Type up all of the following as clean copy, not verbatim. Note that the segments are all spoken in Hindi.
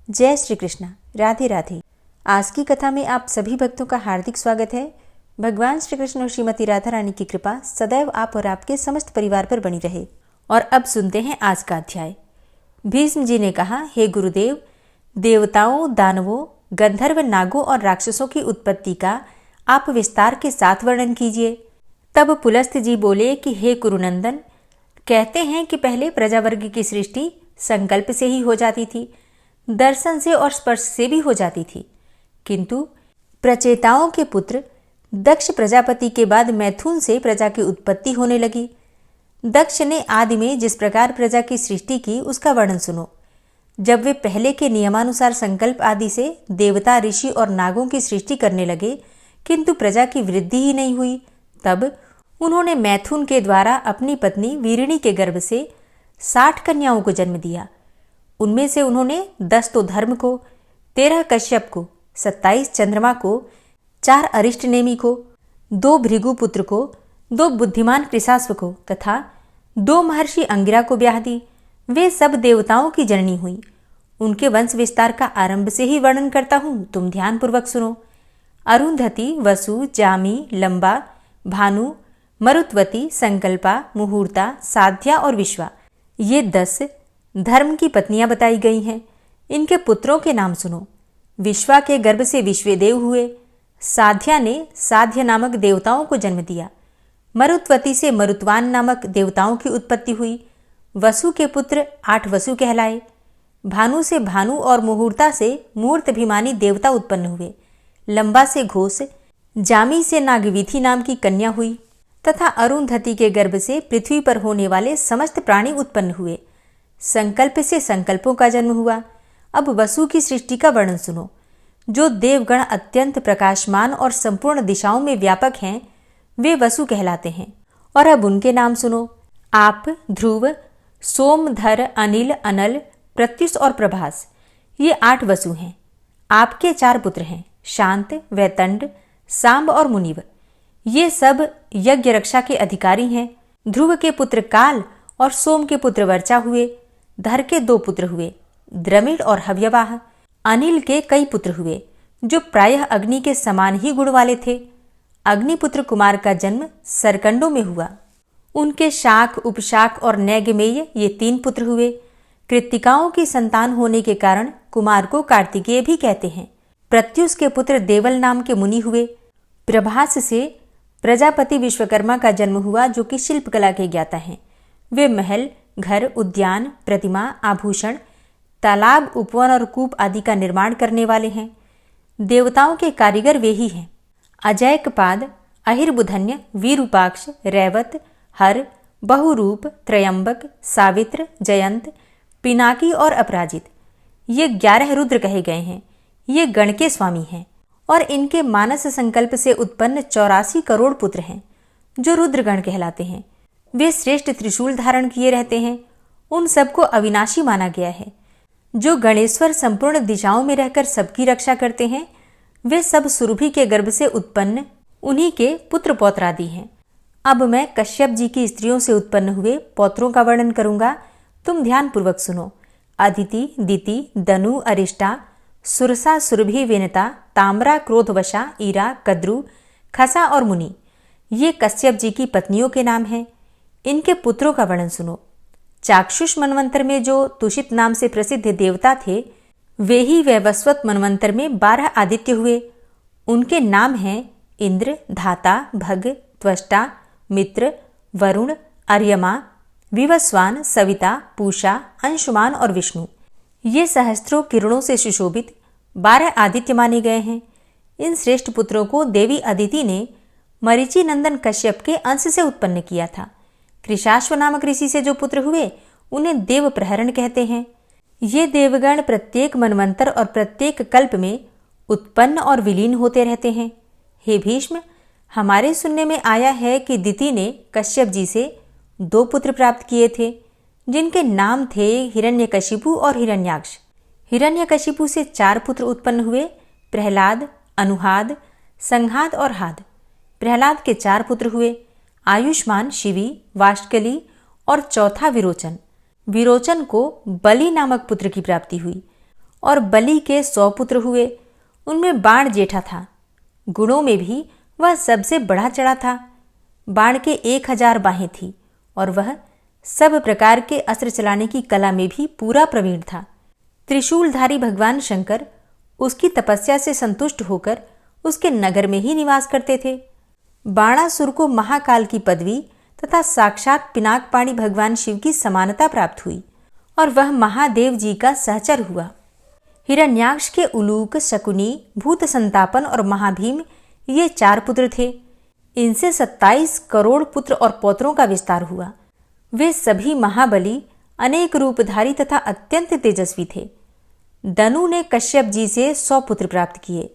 जय श्री कृष्ण, राधे राधे। आज की कथा में आप सभी भक्तों का हार्दिक स्वागत है। भगवान श्री कृष्ण और श्रीमती राधा रानी की कृपा सदैव आप और आपके समस्त परिवार पर बनी रहे। और अब सुनते हैं आज का अध्याय। भीष्म जी ने कहा, हे गुरुदेव, देवताओं, दानवों, गंधर्व, नागों और राक्षसों की उत्पत्ति का आप विस्तार के साथ वर्णन कीजिए। तब पुलस्त्य जी बोले कि हे कुरुनंदन, कहते हैं कि पहले प्रजावर्ग की सृष्टि संकल्प से ही हो जाती थी, दर्शन से और स्पर्श से भी हो जाती थी, किंतु प्रचेताओं के पुत्र दक्ष प्रजापति के बाद मैथुन से प्रजा की उत्पत्ति होने लगी। दक्ष ने आदि में जिस प्रकार प्रजा की सृष्टि की उसका वर्णन सुनो। जब वे पहले के नियमानुसार संकल्प आदि से देवता, ऋषि और नागों की सृष्टि करने लगे, किंतु प्रजा की वृद्धि ही नहीं हुई, तब उन्होंने मैथुन के द्वारा अपनी पत्नी वीरिणी के गर्भ से 60 कन्याओं को जन्म दिया। उनमें से उन्होंने 10 तो धर्म को, 13 कश्यप को, 27 चंद्रमा को, 4 अरिष्टनेमि को, 2 भृगुपुत्र को, 2 बुद्धिमान कृशाश्व को तथा 2 महर्षि अंगिरा को ब्याह दी। वे सब देवताओं की जननी हुई। उनके वंश विस्तार का आरंभ से ही वर्णन करता हूं, तुम ध्यानपूर्वक सुनो। अरुंधति, वसु, जामी, लंबा, भानु, मरुत्वती, संकल्पा, मुहूर्ता, साध्या और विश्वा, ये 10 धर्म की पत्नियां बताई गई हैं। इनके पुत्रों के नाम सुनो। विश्वा के गर्भ से विश्वदेव हुए। साध्या ने साध्य नामक देवताओं को जन्म दिया। मरुत्वती से मरुत्वान नामक देवताओं की उत्पत्ति हुई। वसु के पुत्र 8 वसु कहलाए। भानु से भानु और मुहूर्ता से मूर्तभिमानी देवता उत्पन्न हुए। लंबा से घोष, जामी से नागविथि नाम की कन्या हुई तथा अरुंधति के गर्भ से पृथ्वी पर होने वाले समस्त प्राणी उत्पन्न हुए। संकल्प से संकल्पों का जन्म हुआ। अब वसु की सृष्टि का वर्णन सुनो। जो देवगण अत्यंत प्रकाशमान और संपूर्ण दिशाओं में व्यापक हैं, वे वसु कहलाते हैं। और अब उनके नाम सुनो। आप, ध्रुव, सोमधर, अनिल, अनल, प्रत्युष और प्रभास, ये 8 वसु हैं। आपके 4 पुत्र हैं, शांत, वैतंड, सांब और मुनिव। ये सब यज्ञ रक्षा के अधिकारी हैं। ध्रुव के पुत्र काल और सोम के पुत्र वर्चा हुए। धर के 2 पुत्र हुए, द्रमिड़ और हव्यवाह। अनिल के कई पुत्र हुए, जो प्रायः अग्नि के समान ही गुण वाले थे। अग्निपुत्र कुमार का जन्म सरकंडों में हुआ। उनके शाक, उपशाक और नैगमेय ये 3 पुत्र हुए। कृत्तिकाओं की संतान होने के कारण कुमार को कार्तिकेय भी कहते हैं। प्रत्युष के पुत्र देवल नाम के मुनि हुए। प्रभास से प्रजापति विश्वकर्मा का जन्म हुआ, जो कि शिल्पकला के ज्ञाता हैं। वे महल, घर, उद्यान, प्रतिमा, आभूषण, तालाब, उपवन और कूप आदि का निर्माण करने वाले हैं। देवताओं के कारीगर वे ही हैं। अजैकपाद, अहिर्बुधन्य, वीरूपाक्ष, रैवत, हर, बहुरूप, त्रयंबक, सावित्र, जयंत, पिनाकी और अपराजित, ये 11 रुद्र कहे गए हैं। ये गण के स्वामी हैं और इनके मानस संकल्प से उत्पन्न 84 करोड़ पुत्र हैं, जो रुद्रगण कहलाते हैं। वे श्रेष्ठ त्रिशूल धारण किए रहते हैं। उन सबको अविनाशी माना गया है। जो गणेश्वर संपूर्ण दिशाओं में रहकर सबकी रक्षा करते हैं, वे सब सुरभि के गर्भ से उत्पन्न उन्हीं के पुत्र पौत्रादि हैं। अब मैं कश्यप जी की स्त्रियों से उत्पन्न हुए पौत्रों का वर्णन करूंगा, तुम ध्यानपूर्वक सुनो। अदिति, दिति, दनु, अरिष्टा, सुरसा, सुरभि, विनता, ताम्रा, क्रोधवशा, ईरा, कद्रु, खसा और मुनि, ये कश्यप जी की पत्नियों के नाम हैं। इनके पुत्रों का वर्णन सुनो। चाक्षुष मनवंतर में जो तुषित नाम से प्रसिद्ध देवता थे, वे ही वैवस्वत मनवंतर में 12 आदित्य हुए। उनके नाम हैं इंद्र, धाता, भग, त्वष्टा, मित्र, वरुण, अर्यमा, विवस्वान, सविता, पूषा, अंशुमान और विष्णु। ये सहस्त्रों किरणों से सुशोभित 12 आदित्य माने गए हैं। इन श्रेष्ठ पुत्रों को देवी अदिति ने मरीचि नंदन कश्यप के अंश से उत्पन्न किया था। कृशाश्व नामक ऋषि से जो पुत्र हुए, उन्हें देव प्रहरण कहते हैं। ये देवगण प्रत्येक मनवंतर और प्रत्येक कल्प में उत्पन्न और विलीन होते रहते हैं। हे भीष्म, हमारे सुनने में आया है कि दिति ने कश्यप जी से 2 पुत्र प्राप्त किए थे, जिनके नाम थे हिरण्यकशिपु और हिरण्याक्ष। हिरण्यकशिपु से 4 पुत्र उत्पन्न हुए, प्रहलाद, अनुहाद, संघात और हाद। प्रहलाद के 4 पुत्र हुए, आयुष्मान, शिवी, वाष्कली और चौथा विरोचन। विरोचन को बलि नामक पुत्र की प्राप्ति हुई और बलि के 100 पुत्र हुए। उनमें बाण जेठा था। गुणों में भी वह सबसे बढ़ा चढ़ा था। बाण के 1000 बाहें थी और वह सब प्रकार के अस्त्र चलाने की कला में भी पूरा प्रवीण था। त्रिशूलधारी भगवान शंकर उसकी तपस्या से संतुष्ट होकर उसके नगर में ही निवास करते थे। बाणासुर को महाकाल की पदवी तथा साक्षात पिनाकपाणी भगवान शिव की समानता प्राप्त हुई और वह महादेव जी का सहचर हुआ। हिरण्याक्ष के उलूक, शकुनी, भूत संतापन और महाभीम ये 4 पुत्र थे। इनसे 27 करोड़ पुत्र और पौत्रों का विस्तार हुआ। वे सभी महाबली, अनेक रूपधारी तथा अत्यंत तेजस्वी थे। दनु ने कश्यप जी से 100 पुत्र प्राप्त किए।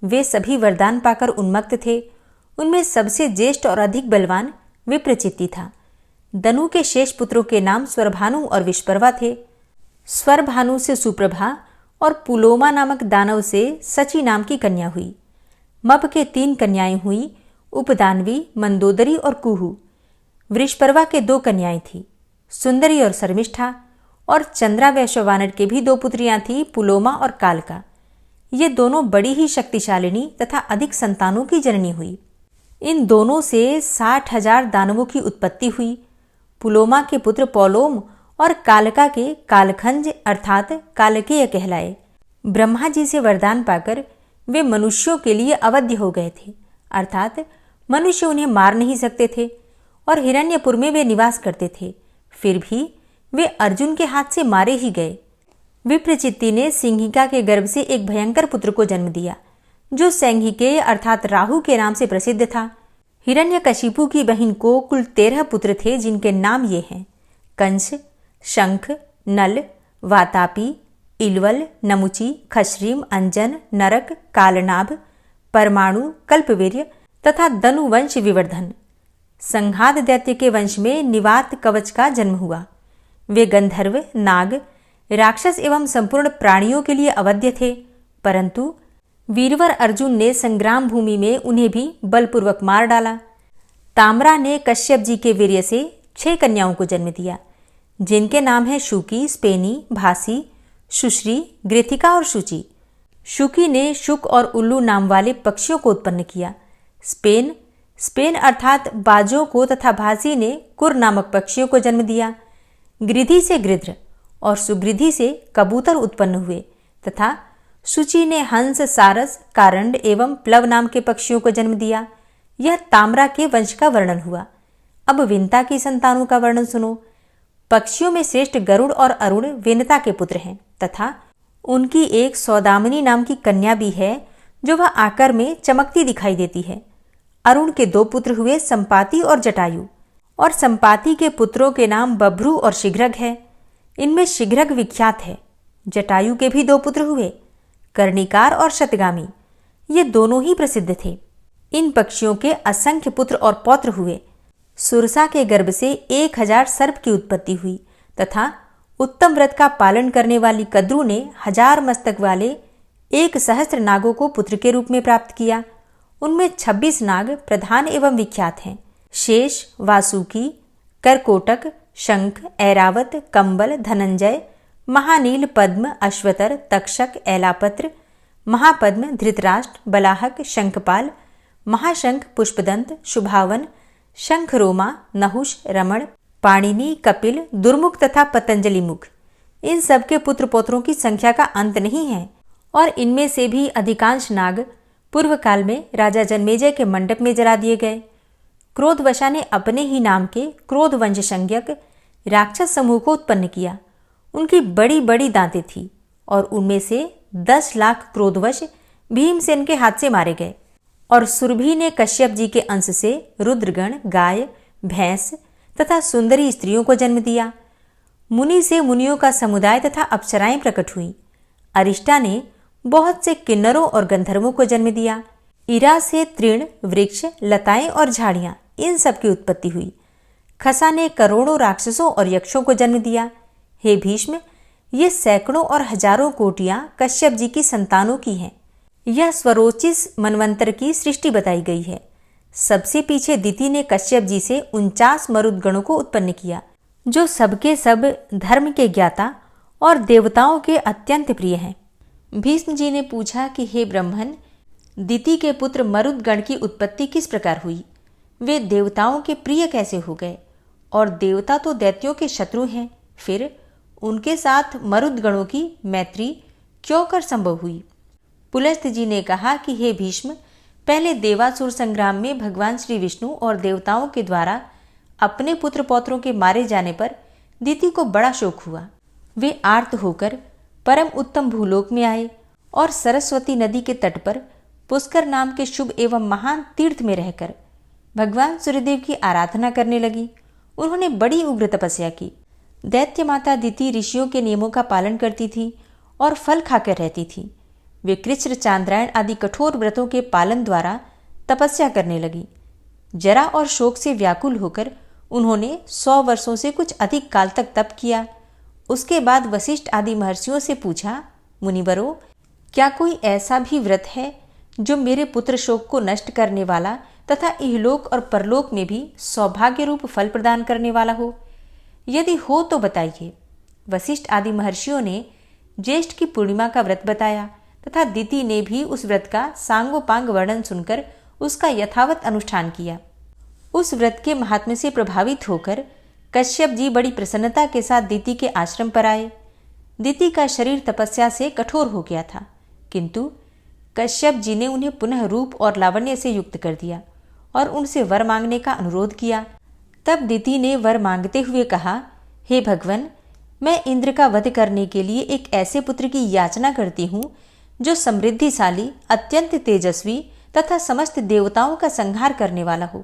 वे सभी वरदान पाकर उन्मत्त थे। उनमें सबसे ज्येष्ठ और अधिक बलवान विप्रचित्ति था। दनु के शेष पुत्रों के नाम स्वरभानु और विश्वपर्वा थे। स्वरभानु से सुप्रभा और पुलोमा नामक दानव से सची नाम की कन्या हुई। मप के 3 कन्याएं हुई, उपदानवी, मंदोदरी और कुहू। वृषपर्वा के 2 कन्याएं थीं, सुंदरी और शर्मिष्ठा। और चंद्रा वैश्वानर के भी 2 पुत्रियां थीं, पुलोमा और कालका। ये दोनों बड़ी ही शक्तिशालिनी तथा अधिक संतानों की जननी हुई। इन दोनों से 60,000 दानवों की उत्पत्ति हुई। पुलोमा के पुत्र पौलोम और कालका के कालखंज अर्थात कालकेय कहलाए। ब्रह्मा जी से वरदान पाकर वे मनुष्यों के लिए अवध्य हो गए थे, अर्थात मनुष्य उन्हें मार नहीं सकते थे और हिरण्यपुर में वे निवास करते थे। फिर भी वे अर्जुन के हाथ से मारे ही गए। विप्रचित्ति ने सिंहिका के गर्भ से एक भयंकर पुत्र को जन्म दिया, जो सैंघिकेय अर्थात राहु के नाम से प्रसिद्ध था। हिरण्यकशिपु की बहन को कुल 13 पुत्र थे, जिनके नाम ये हैं: कंस, शंख, नल, वातापी, इलवल, नमुची, खश्रीम, अंजन, नरक, कालनाभ, परमाणु, कल्पवीर्य तथा दनुवंश विवर्धन। संघात दैत्य के वंश में निवात कवच का जन्म हुआ। वे गंधर्व, नाग, राक्षस एवं संपूर्ण प्राणियों के लिए अवध्य थे, परंतु वीरवर अर्जुन ने संग्राम भूमि में उन्हें भी बलपूर्वक मार डाला। ताम्रा ने कश्यप जी के वीर्य से 6 कन्याओं को जन्म दिया, जिनके नाम हैं शुकी, स्पेनी, भासी, सुश्री, गृथिका और शुचि। शुकी ने शुक और उल्लू नाम वाले पक्षियों को उत्पन्न किया। स्पेन अर्थात बाजों को तथा भासी ने कुर नामक पक्षियों को जन्म दिया। गृधि से गृध्र और सुगृधि से कबूतर उत्पन्न हुए तथा शुचि ने हंस, सारस, कारंड एवं प्लव नाम के पक्षियों को जन्म दिया। यह ताम्रा के वंश का वर्णन हुआ। अब विंता की संतानों का वर्णन सुनो। पक्षियों में श्रेष्ठ गरुड़ और अरुण विनता के पुत्र हैं तथा उनकी एक सौदामिनी नाम की कन्या भी है, जो वह आकर में चमकती दिखाई देती है। अरुण के 2 पुत्र हुए, संपाति और जटायु, और संपाति के पुत्रों के नाम बभ्रू और शीघ्रग है। इनमें शीघ्रग विख्यात है। जटायु के भी 2 पुत्र हुए, कर्णिकार और शतगामी। ये दोनों ही प्रसिद्ध थे। इन पक्षियों के असंख्य पुत्र और पौत्र हुए। सुरसा के गर्भ से 1000 सर्प की उत्पत्ति हुई तथा उत्तम व्रत का पालन करने वाली कद्रू ने 1000 मस्तक वाले 1,000 नागों को पुत्र के रूप में प्राप्त किया। उनमें 26 नाग प्रधान एवं विख्यात हैं: शेष, वासुकी, करकोटक, शंख, ऐरावत, कंबल, धनंजय, महानील, पद्म, अश्वतर, तक्षक, ऐलापत्र, महापद्म, धृतराष्ट्र, बलाहक, शंखपाल, महाशंख, पुष्पदंत, शुभावन, शंखरोमा, नहुष, रमण, पाणिनि, कपिल, दुर्मुख तथा पतंजलि मुख। इन सबके पुत्र पौत्रों की संख्या का अंत नहीं है और इनमें से भी अधिकांश नाग पूर्व काल में राजा जन्मेजय के मंडप में जला दिए गए। क्रोधवशा ने अपने ही नाम के क्रोधवंश संज्ञक राक्षस समूह को उत्पन्न किया। उनकी बड़ी बड़ी दांतें थी और उनमें से 10 लाख क्रोधवश भीमसेन के हाथ से मारे गए। और सुरभि ने कश्यप जी के अंश से रुद्रगण, गाय, भैंस तथा सुंदरी स्त्रियों को जन्म दिया। मुनि से मुनियों का समुदाय तथा अप्सराएं प्रकट हुई। अरिष्टा ने बहुत से किन्नरों और गंधर्वों को जन्म दिया। इरा से तृण, वृक्ष, लताएं और झाड़ियां, इन सब की उत्पत्ति हुई। खसा ने करोड़ों राक्षसों और यक्षों को जन्म दिया। हे भीष्म, ये सैकड़ों और हजारों कोटियां कश्यप जी की संतानों की हैं। यह स्वरोचिस मनवंतर की सृष्टि बताई गई है। सबसे पीछे दिति ने कश्यप जी से 49 मरुदगणों को उत्पन्न किया, जो सबके सब धर्म के ज्ञाता और देवताओं के अत्यंत प्रिय हैं। भीष्म जी ने पूछा कि हे ब्रह्मन, दिति के पुत्र मरुदगण की उत्पत्ति किस प्रकार हुई? वे देवताओं के प्रिय कैसे हो गए? और देवता तो दैत्यों के शत्रु हैं, फिर उनके साथ मरुदगणों की मैत्री क्यों कर संभव हुई? पुलस्त्य जी ने कहा कि हे भीष्म, पहले देवासुर संग्राम में भगवान श्री विष्णु और देवताओं के द्वारा अपने पुत्र पौत्रों के मारे जाने पर दिति को बड़ा शोक हुआ। वे आर्त होकर परम उत्तम भूलोक में आए और सरस्वती नदी के तट पर पुष्कर नाम के शुभ एवं महान तीर्थ में रहकर भगवान सूर्यदेव की आराधना करने लगी। उन्होंने बड़ी उग्र तपस्या की। दैत्य माता दिति ऋषियों के नियमों का पालन करती थी और फल खाकर रहती थी। वे कृच्छ्र, चांद्रायण आदि कठोर व्रतों के पालन द्वारा तपस्या करने लगी। जरा और शोक से व्याकुल होकर उन्होंने 100 वर्षों से कुछ अधिक काल तक तप किया। उसके बाद वशिष्ठ आदि महर्षियों से पूछा, मुनिवरों, क्या कोई ऐसा भी व्रत है जो मेरे पुत्र शोक को नष्ट करने वाला तथा इहलोक और परलोक में भी सौभाग्य रूप फल प्रदान करने वाला हो? यदि हो तो बताइए। वशिष्ठ आदि महर्षियों ने ज्येष्ठ की पूर्णिमा का व्रत बताया तथा दिति ने भी उस व्रत का सांगोपांग वर्णन सुनकर उसका यथावत अनुष्ठान किया। उस व्रत के महात्म्य से प्रभावित होकर कश्यप जी बड़ी प्रसन्नता के साथ दिति के आश्रम पर आए। दिति का शरीर तपस्या से कठोर हो गया था, किंतु कश्यप जी ने उन्हें पुनः रूप और लावण्य से युक्त कर दिया और उनसे वर मांगने का अनुरोध किया। तब दिति ने वर मांगते हुए कहा, हे भगवन, मैं इंद्र का वध करने के लिए एक ऐसे पुत्र की याचना करती हूँ जो समृद्धिशाली, अत्यंत तेजस्वी तथा समस्त देवताओं का संहार करने वाला हो।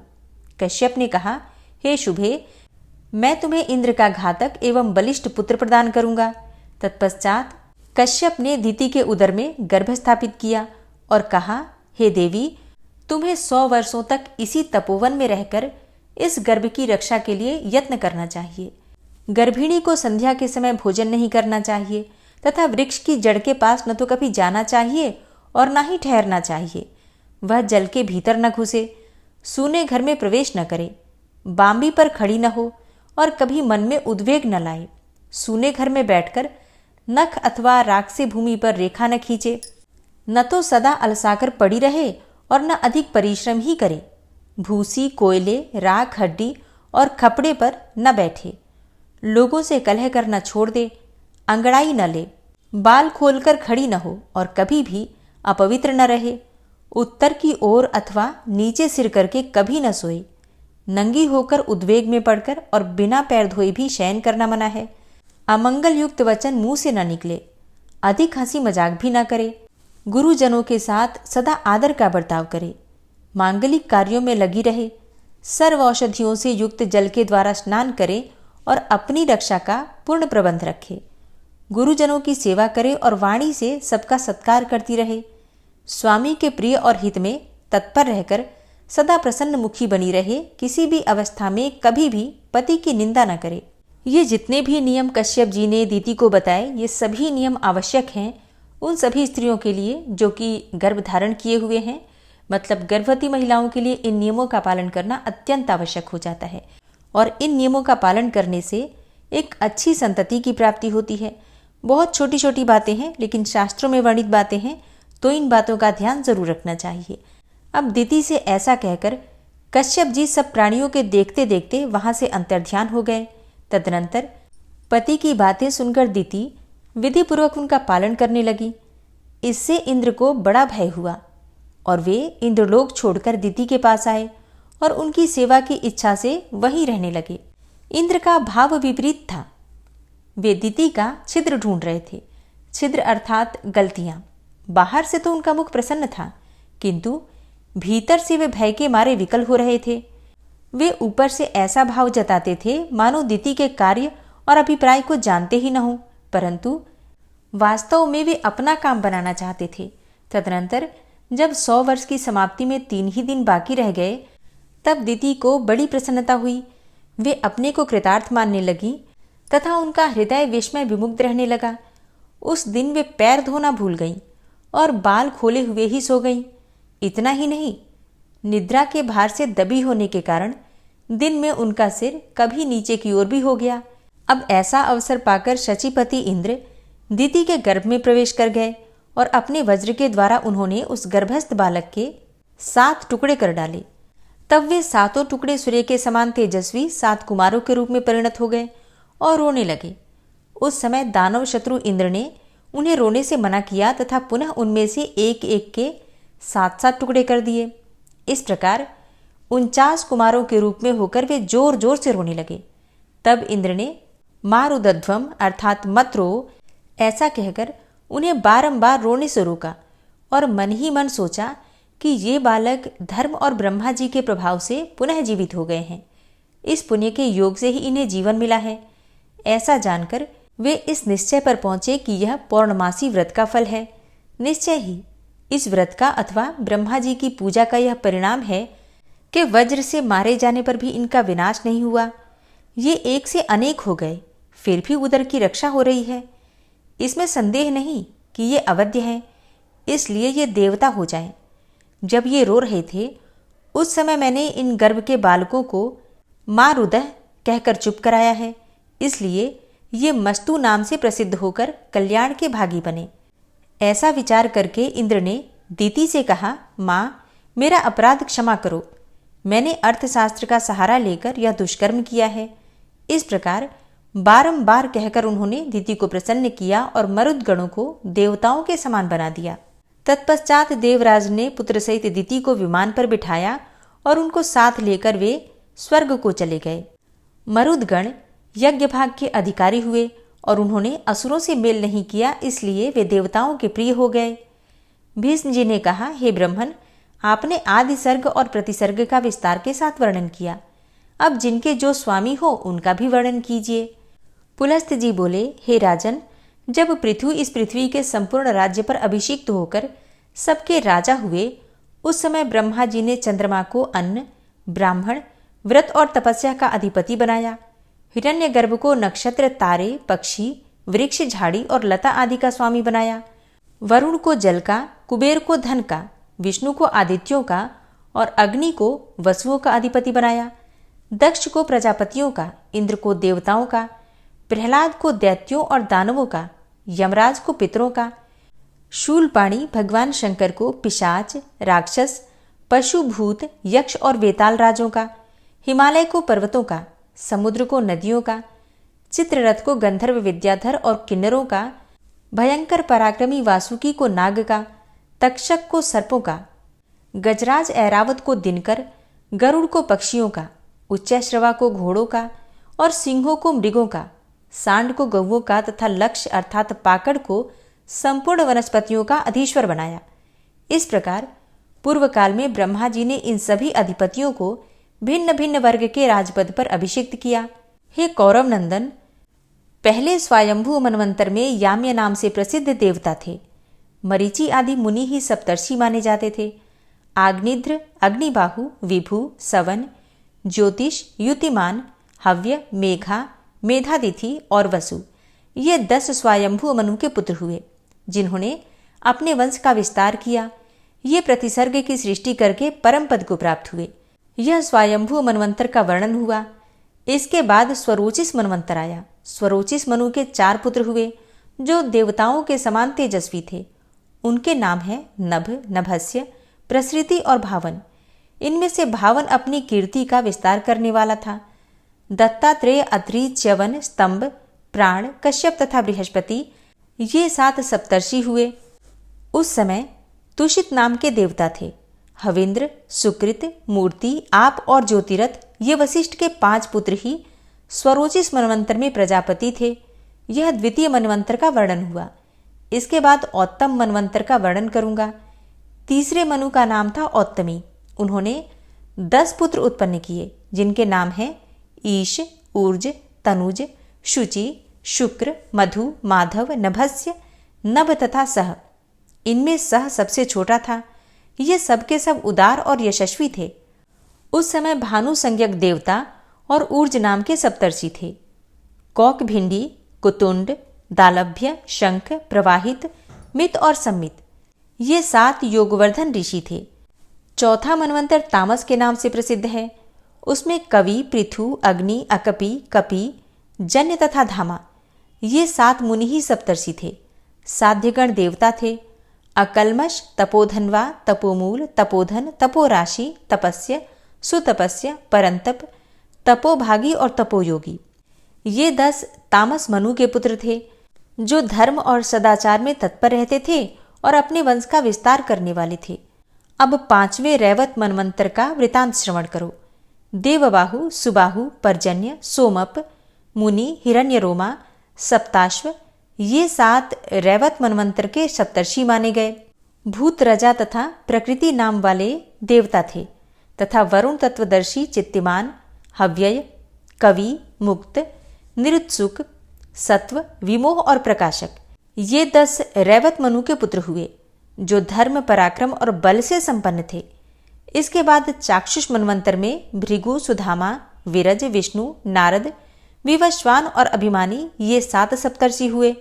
कश्यप ने कहा, हे शुभे, मैं तुम्हें इंद्र का घातक एवं बलिष्ठ पुत्र प्रदान करूंगा। तत्पश्चात कश्यप ने दिति के उदर में गर्भ स्थापित किया और कहा, हे देवी, तुम्हें 100 वर्षों तक इसी तपोवन में रहकर इस गर्भ की रक्षा के लिए यत्न करना चाहिए। गर्भिणी को संध्या के समय भोजन नहीं करना चाहिए तथा वृक्ष की जड़ के पास न तो कभी जाना चाहिए और न ही ठहरना चाहिए। वह जल के भीतर न घुसे, सूने घर में प्रवेश न करे, बांबी पर खड़ी न हो और कभी मन में उद्वेग न लाए। सूने घर में बैठकर नख अथवा राख से भूमि पर रेखा न खींचे, न तो सदा अलसाकर पड़ी रहे और न अधिक परिश्रम ही करे। भूसी, कोयले, राख, हड्डी और खपड़े पर न बैठे। लोगों से कलह करना छोड़ दे, अंगड़ाई न ले, बाल खोलकर खड़ी न हो और कभी भी अपवित्र न रहे। उत्तर की ओर अथवा नीचे सिर करके कभी न सोए। नंगी होकर उद्वेग में पड़कर और बिना पैर धोए भी शयन करना मना है। अमंगल युक्त वचन मुंह से न निकले। अधिक हंसी मजाक भी न करे। गुरुजनों के साथ सदा आदर का बर्ताव करे। मांगलिक कार्यों में लगी रहे। सर्व औषधियों से युक्त जल के द्वारा स्नान करे और अपनी रक्षा का पूर्ण प्रबंध रखे। गुरुजनों की सेवा करे और वाणी से सबका सत्कार करती रहे। स्वामी के प्रिय और हित में तत्पर रहकर सदा प्रसन्न मुखी बनी रहे। किसी भी अवस्था में कभी भी पति की निंदा न करे। ये जितने भी नियम कश्यप जी ने दिति को बताए, ये सभी नियम आवश्यक हैं उन सभी स्त्रियों के लिए जो कि गर्भ धारण किए हुए हैं। मतलब गर्भवती महिलाओं के लिए इन नियमों का पालन करना अत्यंत आवश्यक हो जाता है और इन नियमों का पालन करने से एक अच्छी संतति की प्राप्ति होती है। बहुत छोटी छोटी बातें हैं, लेकिन शास्त्रों में वर्णित बातें हैं, तो इन बातों का ध्यान जरूर रखना चाहिए। अब दिति से ऐसा कहकर कश्यप जी सब प्राणियों के देखते देखते वहां से अंतर्ध्यान हो गए। तदनंतर पति की बातें सुनकर दिति विधिपूर्वक उनका पालन करने लगी। इससे इंद्र को बड़ा भय हुआ और वे इंद्रलोक छोड़कर दिति के पास आए और उनकी सेवा की इच्छा से वहीं रहने लगे। इंद्र का भाव विपरीत था। वे दिति का छिद्र ढूंढ रहे थे। छिद्र अर्थात गलतियां। बाहर से तो उनका मुख प्रसन्न था, किंतु भीतर से वे भय के मारे विकल हो रहे थे। वे ऊपर से ऐसा भाव जताते थे मानो दिति के कार्य और अभिप्राय को जानते ही न हो, परंतु वास्तव में वे अपना काम बनाना चाहते थे। तदनंतर जब 100 वर्ष की समाप्ति में 3 ही दिन बाकी रह गए, तब दिति को बड़ी प्रसन्नता हुई। वे अपने को कृतार्थ मानने लगी तथा उनका हृदय विस्मय विमुग्ध रहने लगा। उस दिन वे पैर धोना भूल गईं और बाल खोले हुए ही सो गईं। इतना ही नहीं, निद्रा के भार से दबी होने के कारण दिन में उनका सिर कभी नीचे की ओर भी हो गया। अब ऐसा अवसर पाकर शचीपति इंद्र दिति के गर्भ में प्रवेश कर गए और अपने वज्र के द्वारा उन्होंने उस गर्भस्थ बालक के 7 टुकड़े कर डाले। तब वे 7 टुकड़े सूर्य के समान तेजस्वी 7 कुमारों के रूप में परिणत हो गए और रोने लगे। उस समय दानव शत्रु इंद्र ने उन्हें रोने से मना किया तथा पुनः उनमें से एक एक के 7-7 टुकड़े कर दिए। इस प्रकार 49 कुमारों के रूप में होकर वे जोर जोर से रोने लगे। तब इंद्र ने मारुदध्वम अर्थात मत रो ऐसा कहकर उन्हें बारंबार रोने से रोका और मन ही मन सोचा कि ये बालक धर्म और ब्रह्मा जी के प्रभाव से पुनः जीवित हो गए हैं। इस पुण्य के योग से ही इन्हें जीवन मिला है। ऐसा जानकर वे इस निश्चय पर पहुंचे कि यह पौर्णमासी व्रत का फल है। निश्चय ही इस व्रत का अथवा ब्रह्मा जी की पूजा का यह परिणाम है कि वज्र से मारे जाने पर भी इनका विनाश नहीं हुआ। ये एक से अनेक हो गए, फिर भी उदर की रक्षा हो रही है। इसमें संदेह नहीं कि ये अवध्य हैं, इसलिए ये देवता हो जाएं। जब ये रो रहे थे उस समय मैंने इन गर्भ के बालकों को मारुदह कहकर चुप कराया है, इसलिए ये मस्तु नाम से प्रसिद्ध होकर कल्याण के भागी बने। ऐसा विचार करके इंद्र ने दीति से कहा, माँ मेरा अपराध क्षमा करो, मैंने अर्थशास्त्र का सहारा लेकर यह दुष्कर्म किया है। इस प्रकार बारंबार कहकर उन्होंने दीति को प्रसन्न किया और मरुदगणों को देवताओं के समान बना दिया। तत्पश्चात देवराज ने पुत्र सहित दीति को विमान पर बिठाया और उनको साथ लेकर वे स्वर्ग को चले गए। मरुदगण यज्ञ भाग के अधिकारी हुए और उन्होंने असुरों से मेल नहीं किया, इसलिए वे देवताओं के प्रिय हो गए। भीष्म जी ने कहा, हे ब्रह्मन, आपने आदि सर्ग और प्रतिसर्ग का विस्तार के साथ वर्णन किया, अब जिनके जो स्वामी हो उनका भी वर्णन कीजिए। पुलस्त्य जी बोले, हे राजन, जब पृथु इस पृथ्वी के संपूर्ण राज्य पर अभिषिक्त होकर सबके राजा हुए, उस समय ब्रह्मा जी ने चंद्रमा को अन्न, ब्राह्मण, व्रत और तपस्या का अधिपति बनाया। हिरण्यगर्भ को नक्षत्र, तारे, पक्षी, वृक्ष, झाड़ी और लता आदि का स्वामी बनाया। वरुण को जल का, कुबेर को धन का, विष्णु को आदित्यों का और अग्नि को वसुओं का अधिपति बनाया। दक्ष को प्रजापतियों का, इंद्र को देवताओं का, प्रहलाद को दैत्यों और दानवों का, यमराज को पितरों का, शूलपाणी भगवान शंकर को पिशाच, राक्षस, पशु, भूत, यक्ष और वेताल राजों का, हिमालय को पर्वतों का, समुद्र को नदियों का, चित्ररथ को गंधर्व विद्याधर और किन्नरों का, भयंकर पराक्रमी वासुकी को नाग का, तक्षक को सर्पों का, गजराज ऐरावत को दिनकर, गरुड़ को पक्षियों का, उच्चैश्रवा को घोड़ों का और सिंहों को मृगों का, सांड को गौओं का तथा लक्ष्य अर्थात पाकड़ को संपूर्ण वनस्पतियों का अधीश्वर बनाया। इस प्रकार पूर्व काल में ब्रह्मा जी ने इन सभी अधिपतियों को भिन्न भिन्न वर्ग के राजपद पर अभिषिक्त किया। हे कौरव नंदन, पहले स्वयंभू मनवंतर में याम्य नाम से प्रसिद्ध देवता थे। मरीचि आदि मुनि ही सप्तर्षि माने जाते थे। आग्निध्र, अग्निबाहु, विभु, सवन, ज्योतिष, युतिमान, हव्य, मेघा, मेधातिथि और वसु, ये 10 स्वयंभू मनु के पुत्र हुए, जिन्होंने अपने वंश का विस्तार किया। ये प्रतिसर्ग की सृष्टि करके परम पद को प्राप्त हुए। यह स्वयंभू मनवंतर का वर्णन हुआ। इसके बाद स्वरोचिस मनवंतर आया। स्वरोचिस मनु के 4 पुत्र हुए, जो देवताओं के समान तेजस्वी थे। उनके नाम हैं नभ, नभस्य, प्रसृति और भावन। इनमें से भावन अपनी कीर्ति का विस्तार करने वाला था। दत्तात्रेय, अत्रि, च्यवन, स्तंभ, प्राण, कश्यप तथा बृहस्पति, ये 7 सप्तर्षि हुए। उस समय तुषित नाम के देवता थे। हविंद्र, सुकृत, मूर्ति, आप और ज्योतिरथ, ये वशिष्ठ के 5 पुत्र ही स्वरोचिस मनवंतर में प्रजापति थे। यह द्वितीय मनवंतर का वर्णन हुआ। इसके बाद औत्तम मनवंतर का वर्णन करूंगा। तीसरे मनु का नाम था औत्तमी। उन्होंने 10 पुत्र उत्पन्न किए, जिनके नाम हैं ईश, ऊर्ज, तनुज, शुचि, शुक्र, मधु, माधव, नभस्य, नभ तथा सह। इनमें सह सबसे छोटा था। ये सबके सब उदार और यशस्वी थे। उस समय भानु संज्ञक देवता और ऊर्ज नाम के सप्तर्षि थे। कौक भिंडी, कुतुंड, दालभ्य, शंख, प्रवाहित, मित और सम्मित, ये 7 योगवर्धन ऋषि थे। चौथा मनवंतर तामस के नाम से प्रसिद्ध है। उसमें कवि, पृथु, अग्नि, अकपि, कपि, जन्य तथा धामा, ये 7 मुनि ही सप्तर्षि थे। साध्यगण देवता थे। अकल्मष, तपोधनवा, तपोमूल, तपोधन, तपोराशि, तपस्य, सुतपस्य, परंतप, तपोभागी और तपोयोगी। ये 10 तामस मनु के पुत्र थे जो धर्म और सदाचार में तत्पर रहते थे और अपने वंश का विस्तार करने वाले थे। अब 5वें रैवत मनवंतर का वृतांत श्रवण करो। देवबाहु, सुबाहु, पर्जन्य, सोमप, मुनि, हिरण्यरोमा, सप्ताश्व ये 7 रैवत मनवंतर के सप्तर्षि माने गए। भूत, रजा तथा प्रकृति नाम वाले देवता थे तथा वरुण तत्वदर्शी, चित्तिमान, हव्यय, कवि, मुक्त, निरुत्सुक, सत्व, विमोह और प्रकाशक ये 10 रैवत मनु के पुत्र हुए जो धर्म, पराक्रम और बल से संपन्न थे। इसके बाद चाक्षुष मनवंतर में भृगु, सुधामा, विरज, विष्णु, नारद, विवस्वान और अभिमानी ये 7 सप्तर्षि हुए।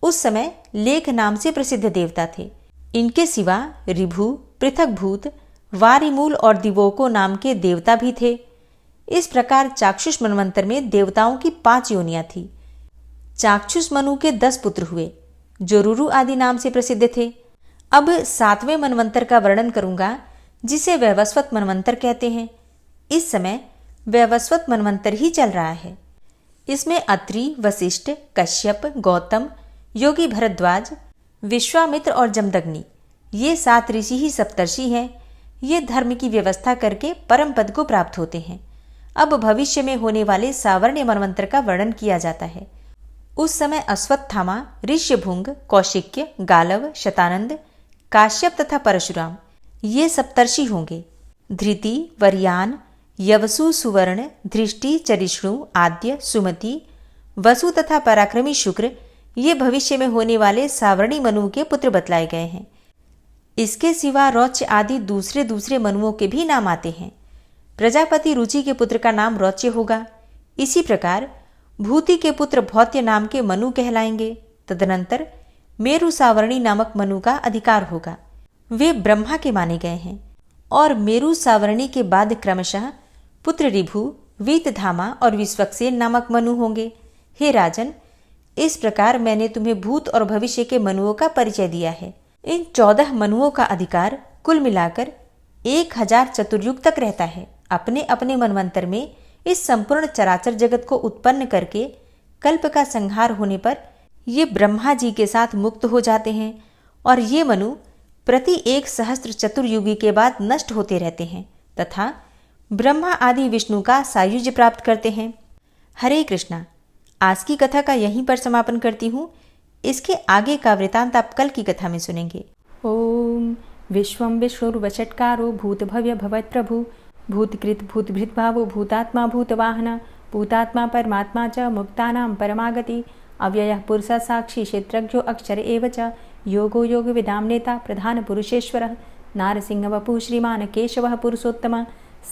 उस समय लेख नाम से प्रसिद्ध देवता थे। इनके सिवा ऋभु, पृथक भूत, वारिमूल और दिवोको नाम के देवता भी थे। इस प्रकार चाक्षुष मनवंतर में देवताओं की 5 योनियां थी। चाक्षुष मनु के 10 पुत्र हुए जो रुरु आदि नाम से प्रसिद्ध थे। अब 7वें मनवंतर का वर्णन करूंगा जिसे वैवस्वत मनवंतर कहते हैं। इस समय वैवस्वत मनवंतर ही चल रहा है। इसमें अत्रि, वशिष्ठ, कश्यप, गौतम, योगी भरद्वाज, विश्वामित्र और जमदग्नि ये 7 ऋषि ही सप्तर्षि हैं। ये धर्म की व्यवस्था करके परम पद को प्राप्त होते हैं। अब भविष्य में होने वाले सावर्ण्य मनवंतर का वर्णन किया जाता है। उस समय अश्वत्थामा, ऋष्यभुंग, कौशिक्य, गालव, शतानंद, काश्यप तथा परशुराम ये सप्तर्षि होंगे। धृति, वर्यान, यवसु, सुवर्ण, धृष्टि, चरिष्णु, आद्य, सुमति, वसु तथा पराक्रमी शुक्र ये भविष्य में होने वाले सावर्णी मनु के पुत्र बतलाए गए हैं। इसके सिवा रौच्य आदि दूसरे मनुओं के भी नाम आते हैं। प्रजापति रुचि के पुत्र का नाम रौच्य होगा। इसी प्रकार भूति के पुत्र भौत्य नाम के मनु कहलाएंगे। तदनंतर मेरु सावर्णी नामक मनु का अधिकार होगा। वे ब्रह्मा के माने गए हैं। और मेरु सावर्णी के बाद क्रमशः पुत्र ऋभु, वीतधामा और विश्वक्सेन नामक मनु होंगे। हे राजन, इस प्रकार मैंने तुम्हें भूत और भविष्य के मनुओं का परिचय दिया है। इन 14 मनुओं का अधिकार कुल मिलाकर 1000 चतुर्युग तक रहता है। अपने अपने मनवंतर में इस संपूर्ण चराचर जगत को उत्पन्न करके कल्प का संहार होने पर ये ब्रह्मा जी के साथ मुक्त हो जाते हैं और ये मनु प्रति 1000 चतुर्युगी के बाद नष्ट होते रहते हैं तथा ब्रह्मा आदि विष्णु का सायुज्य प्राप्त करते हैं। हरे कृष्णा। आज की कथा का यहीं पर समापन करती हूँ। इसके आगे का वृतांत आप कल की कथा में सुनेंगे। ओम विश्वं विष्णुर्वषट्कारो भूतभव्य भवत्प्रभु भूतकृत भूतभृत भावो भूतात्मा भूतवाहन भूतात्मा परमात्मा च मुक्तानां परमागति अव्ययः पुरुषः साक्षी क्षेत्रज्ञो अक्षर एव च योगो योग विदाम नेता प्रधान पुरुषेश्वरः नारसिंहवपुः श्रीमान् केशवः पुरुषोत्तमः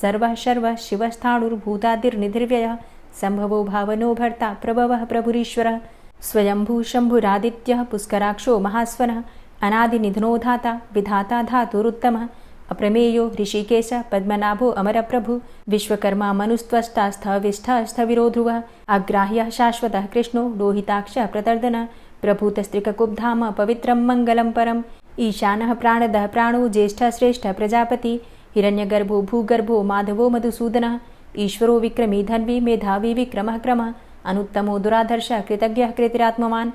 सर्वः शर्वः शिवस्थाणुर्भूतादिर्निधिर्व्ययः संभवो भावनो भर्ता प्रभवः प्रभुरीश्वरः स्वयंभू शंभुरादित्यः पुष्कराक्षो महास्वनः अनादिनिधनो धाता विधाता धातुरुत्तमः अप्रमेयो ऋषिकेश पद्मनाभो अमरप्रभु विश्वकर्मा मनुस्त्वष्टा स्थविष्ठः स्थविरो ध्रुवः अग्राह्यः शाश्वतः कृष्णो लोहिताक्षः प्रतर्दनः प्रभूतस्त्रिककुब्धाम पवित्रं मङ्गलं परम् ईशानः प्राणदः प्राणो ज्येष्ठः श्रेष्ठः प्रजापति हिरण्यगर्भो भूगर्भो माधवो मधुसूदनः ईश्वरो विक्रमी धन्वी मेधावी विक्रमः क्रमः अनुत्तमो दुराधर्षः कृतज्ञः कृतिरात्मवान्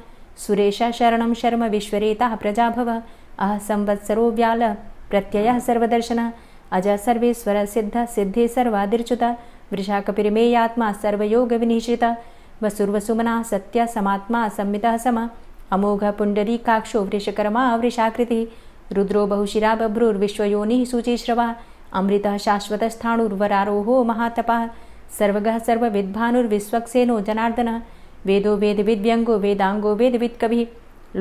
सुरेशः शरणं शर्म विश्वरेताः प्रजाभवः अह संवत्सरो व्यालः प्रत्ययः सर्वदर्शनः अजः सर्वेश्वरः सिद्धः सिद्धे सर्वादिर्च्युतः वृषाकपिर्मेयात्मा सर्वयोगविनिश्रितः वसुर्वसुमनः सत्यः समात्मा संमितः समः अमोघः पुण्डरीकाक्षो वृषकर्मा वृषाकृतिः रुद्रो बहुशिरा बभ्रुर्विश्वयोनिः शुचिश्रवः अमृतः शाश्वतस्थाणुर्वरारोहो महातपः सर्वगः सर्वविद्भानुर्विश्वक्सेनो जनार्दनः वेदो वेदविद्व्यङ्गो वेदाङ्गो वेदवित्कविः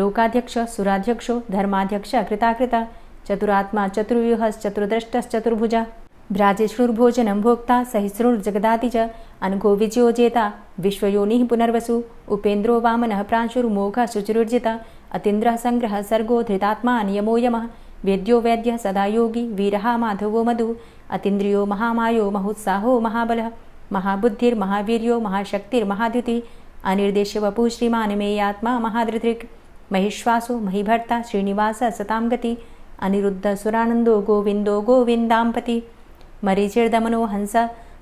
लोकाध्यक्षः सुराध्यक्षो धर्माध्यक्षः कृताकृतः चतुरात्मा चतुर्व्यूहश्चतुर्द्रष्टश्चतुर्भुजः भ्राजेष्णुर्भोजनं भोक्ता सहिष्णुर्जगदाति च अनघो विजयोजेता विश्वयोनिः पुनर्वसु उपेन्द्रो वामनः प्रांशुर्मोघः शुचिरुर्जितः अतीन्द्रः संग्रहः सर्गो धृतात्मा नियमो यमः वेद्यो वैद्यः सदा योगी वीरः माधवो मधु अतीन्द्रियो महामायो महोत्साहो महाबलः महाबुद्धिर्महावीर्यो महाशक्तिर्महाद्युतिः अनिर्देश्य वपुः श्रीमान् मेयात्मा महाधृतिर् महेश्वासो महीभर्ता श्रीनिवास सतां गति अनिरुद्ध सुरानंदो गोविंदो गोविंदांपति मरीचिर्दमनो हंस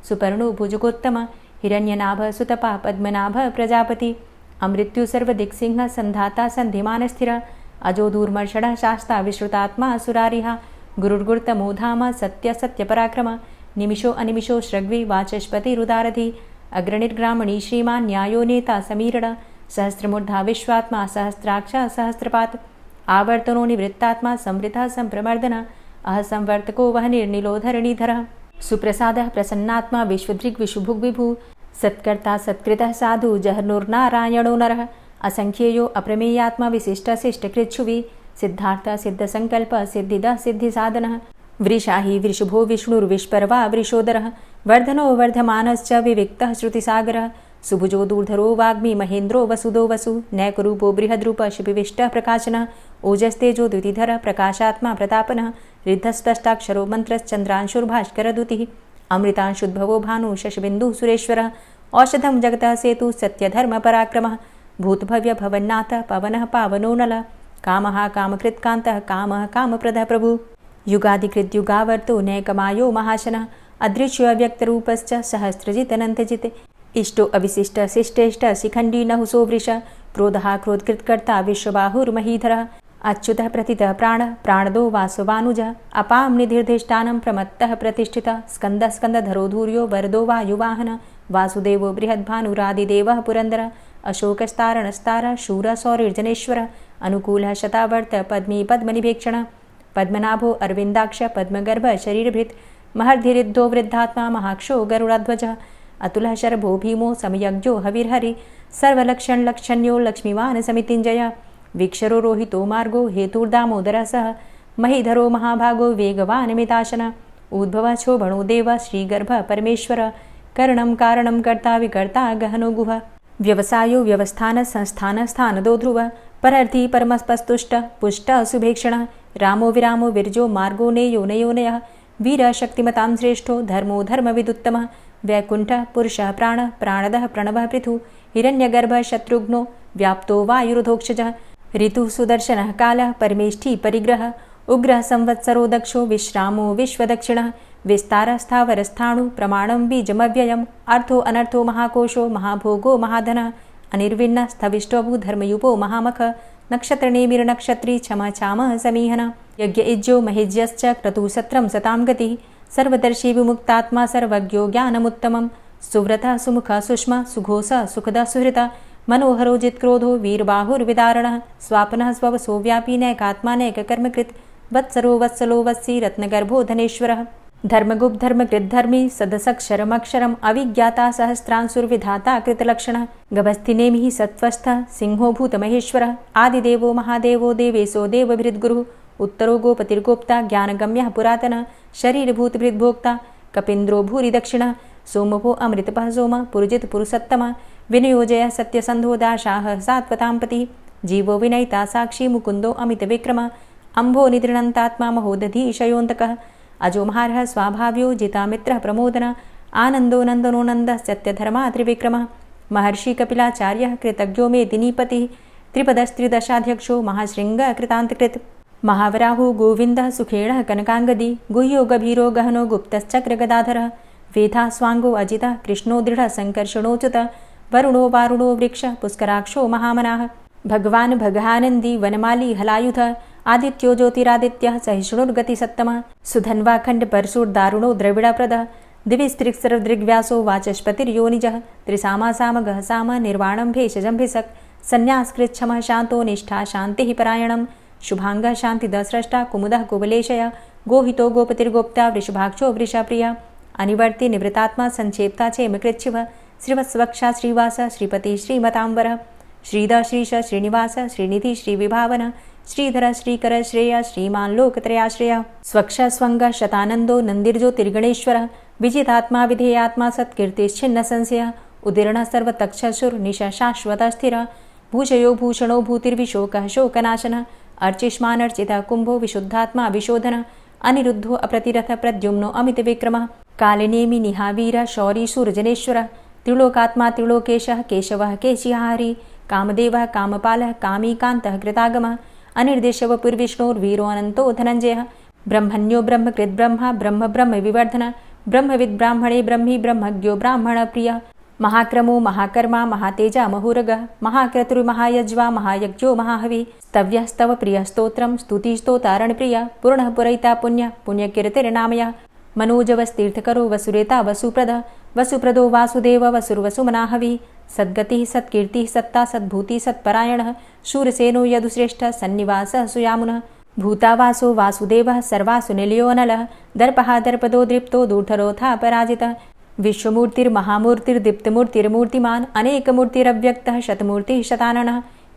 सुपर्णो भुजगोत्तम हिरण्यनाभ सुतपा पद्मनाभ प्रजापति अमृत्यु सर्वदिक्सिंह संधाता संधिमान स्थिर अजो दूर्मर्षण शास्ता विश्रुतात्मा सुरारिहा गुरुर्गुर्तमो धाम सत्य सत्य पराक्रम निमिषो अनिमिषो श्रग्वी वाचस्पतिरुदारधि अग्रणिर्ग्रामणी श्रीमान् न्यायो नेता समीरण सहस्रमूर्धा विश्वात्मा सहस्राक्ष सहस्रपात आवर्तनो निवृत्तात्मा संवृतः संप्रमर्दन अहसंवर्तको वह निर्निलोधरणीधर सुप्रसादः प्रसन्नात्मा विश्वदृग् विशुभुग् विभु सत्कर्ता सत्कृतः साधु जहर्नुर्नारायणो नरः असंख्येयो अप्रमेयात्मा विशिष्टशिष्टकृच्छुवि सिद्धार्थ सिद्धसंकल्प सिद्धिदः सिद्धिसाधनः वृषाहि वृषभो विष्णुर्विष्पर्वा वृषोदरः वर्धनो वर्धमानश्च विविक्तः श्रुतिसागरः सुभुजो दूर्धरो वाग्मी महेन्द्रो वसुदो वसु नैकरूपो बृहद्रूप शिपिविष्टः प्रकाशनः ओजस्तेजो द्युतिधर प्रकाशात्मा प्रतापनः रिद्धस्पष्टाक्षरो मन्त्रश्चन्द्रांशुर्भास्करदुतिः अमृतांशुद्भवो भानु शशबिन्दुः सुरेश्वरः औषधं जगतः सेतु सत्यधर्मपराक्रमः भूतभव्य भवन्नाथ पवनः पावनो नलः कामः कामकृत्कान्तः कामः कामप्रदः प्रभु युगादिकृद्युगावर्तो नैकमायो महाशनः अदृश्योऽव्यक्तरूपश्च सहस्रजितनन्तजित् इष्टो अविशिष्ट शिष्टेष्ट शिखण्डी नहुसो वृष क्रोधः क्रोधकृत्कर्ता विश्वबाहुर्महीधरः अच्युतः प्रतितः प्राणदो वासवानुजः अपां निधिर्धिष्ठानं प्रमत्तः प्रतिष्ठितः स्कन्दः स्कन्दधरो धूर्यो वरदो वायुवाहनः वासुदेवो बृहद्भानुरादिदेवः पुरन्दरः अशोकस्तारणस्तारः शूरः सौरिर्जनेश्वरः अनुकूलः शतावर्त पद्मी पद्मनिभेक्षणः पद्मनाभो अरविन्दाक्ष पद्मगर्भ शरीरभृत् महर्धिरिद्धो वृद्धात्मा महाक्षो गरुडाध्वजः अतुलः शरभो भीमो समयज्ञो हविर्हरि सर्वलक्षणलक्षण्यो लक्ष्मीवान् समितिञ्जयः वीक्षरो रोहितो मार्गो हेतुर्दामोदरः सह महीधरो महाभागो वेगवान् मिताशनः उद्भवः क्षोभणो देव श्रीगर्भ परमेश्वर करणं कारणं कर्ता विकर्ता गहनो गुह व्यवसायो व्यवस्थान संस्थान स्थानदो ध्रुव परर्थी परमस्पस्तुष्ट पुष्ट सुभेक्षणः रामो विरामो विरजो मार्गो नेयो नयोनयः वीर शक्तिमतां श्रेष्ठो धर्मो धर्मविदुत्तमः वैकुण्ठः पुरुषः प्राणः प्राणदः प्रणवः पृथु हिरण्यगर्भः शत्रुघ्नो व्याप्तो वायुरुधोक्षजः ऋतुः सुदर्शनः कालः परमेष्ठी परिग्रहः उग्रः संवत्सरो दक्षो विश्रामो विश्वदक्षिणः विस्तारः स्थावरस्थाणु प्रमाणं बीजमव्ययम् अर्थो अनर्थो महाकोशो महाभोगो महाधनः अनिर्विण्णः स्थविष्टोऽभू धर्मयुपो महामख नक्षत्रनेमिर्नक्षत्री क्षमा चामः समीहनः यज्ञ इज्जो महेज्यश्च क्रतुसत्रं सतां गतिः सर्वदर्शी विमुक्तात्मा सर्वज्ञो ज्ञानमुत्तमं सुव्रतः सुमुखः सुष्मा सुघोषः सुखदः सुहृतः मनोहरो जित्क्रोधो वीरबाहुर्विदारणः स्वापनः स्ववसो व्यापी नैकात्मा नैककर्मकृत् वत्सरो वत्सलो वत्सी रत्नगर्भो धनेश्वरः धर्मगुप्त धर्मकृद्धर्मी सदसक्षरमक्षरम् अविज्ञाता सहस्रांशुर्विधाता कृतलक्षणः गभस्तिनेमिः सत्त्वस्थः सिंहो भूतमहेश्वरः आदिदेवो महादेवो देवेशो देवभृद्गुरुः उत्तरो गोपतिर्गोप्ता ज्ञानगम्यः पुरातनः शरीरभूतभृद्भोक्ता कपीन्द्रो भूरि दक्षिणः सोमभो अमृतपः सोम पुरुजित पुरुषोत्तमः विनयोजय सत्यसन्धो दाशाः सात्वतांपतिः जीवो विनयिता साक्षी मुकुन्दो अमितविक्रमः अम्भो निद्रणन्तात्मा महोदधीशयोऽन्तकः अजो महार्हः स्वाभाव्यो जितामित्रः प्रमोदनः आनन्दो नन्दनो नन्दः सत्यधर्मा त्रिविक्रमः महर्षि कपिलाचार्यः कृतज्ञो मेदिनीपतिः त्रिपदस्त्रिदशाध्यक्षो महाशृङ्गः कृतान्तकृत् महावराहो गोविन्दः सुखेणः कनकाङ्गदी गुह्यो गभीरो गहनो गुप्तश्चक्रगदाधरः वेधा स्वाङ्गो अजितः कृष्णो दृढः सङ्कर्षणोच्युतः वरुणो वारुणो वृक्षः पुष्कराक्षो महामनाः भगवान् भगानन्दी वनमाली हलायुधः आदित्यो ज्योतिरादित्यः सहिष्णुर्गतिसत्तमः सुधन्वाखण्ड परशुर्दारुणो द्रविडप्रदः दिविस्त्रिक्सरदृग्व्यासो वाचस्पतिर्योनिजः त्रिसामा सामगः साम निर्वाणं भेषजम्भिषक् संन्यासकृच्छमः शान्तो निष्ठा शान्तिः परायणं शुभाङ्गः शान्तिदस्रष्टा कुमुदः कुवलेशयः गोहितो गोपतिर्गोप्ता वृषभाक्षो वृषप्रियः अनिवर्ति निवृतात्मा संक्षेप्ता चेमकृच्छिवः श्रीवत्सवक्षा श्रीवास श्रीपति श्रीमतांबर श्रीद श्रीश श्रीनिवास श्रीनिधि श्रीविभावन श्रीधर श्रीकर श्रेय श्रीमान् लोकत्रयाश्रय स्वक्ष स्वंग शतानंदो नंदिर्ज्योतिर्गणेश्वर विजितात्मा विधेयात्मा सत्कीर्तिश्छिन्न संशय उदीर्ण सर्वतक्षसुर्निश शाश्वत स्थिर भूषयो भूषणो भूतिर्विशोकः शोकनाशन अर्चिष्मानर्चितः कुंभो विशुद्धात्मा विशोधन अनिरुद्धो अप्रतिरथ प्रद्युम्नो अमित विक्रमः कालिनेमि निहावीर शौरी सूर्यजनेश्वर त्रिलोकात्मा त्रिलोकेशः केशवः केशिहारी कामदेवः कामपालः कामीकान्तः कृतागमः अनिर्देशव पुर्विष्णोर्वीरो अनन्तो धनञ्जयः ब्रह्मण्यो ब्रह्मकृद् ब्रह्मा ब्रह्म ब्रह्म विवर्धन ब्रह्मविद् ब्राह्मणे ब्रह्मी ब्रह्मज्ञो ब्राह्मण प्रियः महाक्रमो महाकर्मा महातेजा महुरगः महाक्रतुर्महायज्वा महायज्ञो महाहवि स्तव्यः स्तव प्रियः स्तोत्रं स्तुतिस्तोतारण प्रियः पूर्णः पुरैता पुण्यः पुण्यकीर्तिर्नामयः मनोजवस्तीर्थकरो वसुरेता वसुप्रदः वसुप्रदो वासुदेव वसुर्वसुमनाहवि सद्गतिः सत्कीर्तिः सत्ता सद्भूतिः सत्परायणः शूरसेनो यदुश्रेष्ठः सन्निवासः सुयामुनः भूतावासो वासुदेवः सर्वासु निलयोऽनलः दर्पः दर्पदो दृप्तो दूढरोथा पराजितः विश्वमूर्तिर्महामूर्तिर्दीप्तमूर्तिर्मूर्तिमान् अनेकमूर्तिरव्यक्तः शतमूर्तिः शताननः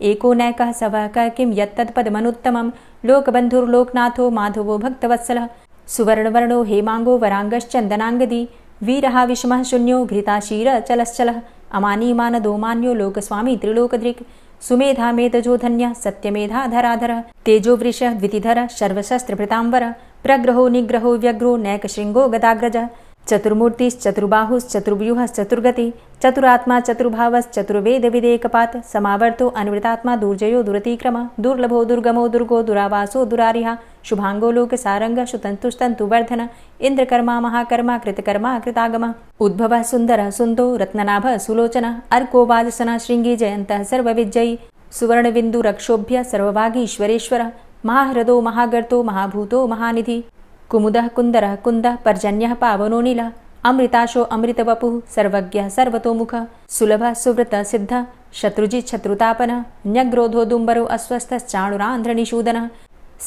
एको नैकः सवः किं यत्तत्पदमनुत्तमं लोकबन्धुर्लोकनाथो माधवो भक्तवत्सलः सुवर्णवर्णो हेमाङ्गो वराङ्गश्चन्दनाङ्गदी वीरः विषमः शून्यो घृताशीरचलश्चलः अमानीमानदोमान्यो लोकस्वामी त्रिलोकदृक् सुमेधा मेधजो धन्यः सत्यमेधाधराधरः तेजोवृषः द्वितिधरः सर्वशस्त्रभृताम्बरः प्रग्रहो निग्रहो व्यग्रो नैकशृङ्गो गदाग्रजः चतुर्मूर्तिश्चतुर्बाहुश्चतुर्व्यूहश्चतुर्गति चतुरात्मा चतुर्भावश्चतुर्वेदविदेकपात् समावर्तो अन्वृतात्मा दुर्जयो दुरतिक्रम दुर्लभो दुर्गमो दुर्गो दुरावासो दुरारिः शुभांगो लोकसारङ्गः सुतन्तुस्तन्तुवर्धन इन्द्रकर्मा महाकर्मा कृतकर्मा कृतागमः उद्भवः सुन्दरः सुन्दो रत्ननाभः सुलोचनः अर्को वाजसनः शृङ्गी जयन्तः सर्वविजयी सुवर्णबिन्दुरक्षोभ्य सर्वभागीश्वरेश्वरः महाह्रदो महागर्तो महाभूतो महानिधि कुमुदः कुन्दरः कुन्दः पर्जन्यः पावनो नीलः अमृताशो अमृतवपुः सर्वज्ञः सर्वतोमुखः सुलभः सुव्रतः सिद्धः शत्रुजित् शत्रुतापनः न्यग्रोधोदुम्बरो अस्वस्थश्चाणुरान्ध्रनिषूदनः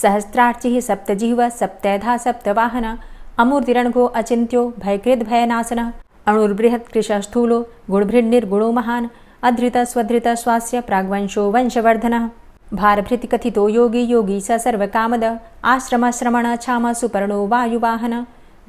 सहस्रार्चिः सप्तजिह्वः सप्तैधा सप्तवाहनः अमूर्तिरणघो अचिन्त्यो भयकृद्भयनाशनः अणुर्बृहत्कृशः स्थूलो गुणभृन्निर्गुणो महान् अधृतः स्वधृतः स्वास्य प्राग्वंशो वंशवर्धनः भारभृतिकथितो योगी योगी स सर्वकामद आश्रमश्रमण क्षाम सुपर्णो वायुवाहन